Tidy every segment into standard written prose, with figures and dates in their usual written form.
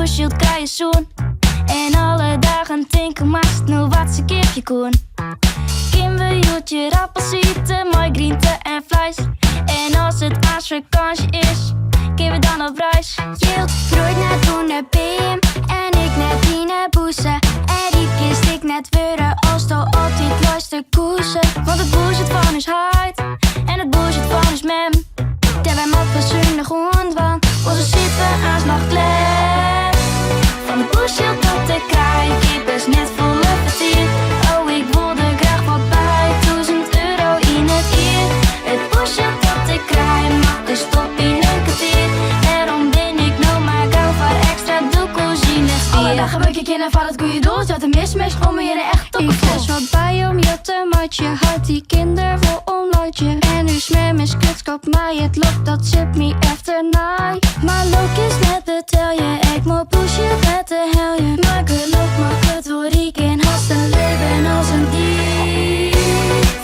bullshit krijg je zoen. En alle dagen denken maar snel wat ze kipje kon. Kim we joetje, appelsieten, mooi groente en vlees. En als het vakantie is, geven we dan op reis. Jilt groeit net onder Beam en ik net die net boezen. En die kist ik net weuren als de altijd luister koersen. Want het bullshit van is hard en het bullshit van is mem. Terwijl wij mat van de grond, want onze zitten aan nog klem. Van de bullshit dat ik krijg, ik best net volle vertier. Oh, ik wilde graag wat bij, €1000 in het uur. Het bullshit dat ik krijg, mag dus stop in een kwartier. Daarom ben ik nou maar gauw voor extra doekoes in het stier. Alle dagen werk ik in en van het goede doel. Zet een mismatch om me in een echt Ik fles wat bij om je te matje. Houdt die kinder voor omlaatje. En nu smem is kutskap mij. Het lukt dat zit me efter naai. Maar logisch net betel je. Ik moet pushen met de helje. Maar geloof me, kut word ik in haast een leven als een dier.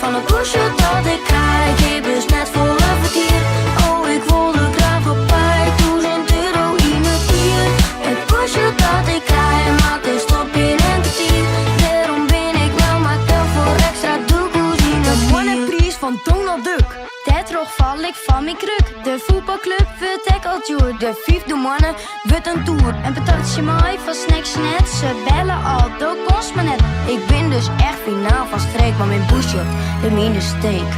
Van het bullshit dat ik krijg, ik dus net volle vertier. Oh, ik wilde graag op bij, €1000 in het uur. Het bullshit dat ik krijg, maak een stop in een kwartier. Daarom ben ik nou maar gauw voor extra doekoes in het De stier. moneyprijs van Donald Duck. Deadrog val ik van mijn kruk. De voetbalclub vertekelt joer. De vijfde mannen wordt een tour. En patatje mooi van snacks net. Ze bellen al, dat kost me net. Ik ben dus echt finaal van streek. Maar mijn bullshit, de mine steek.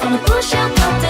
Van het bullshit dat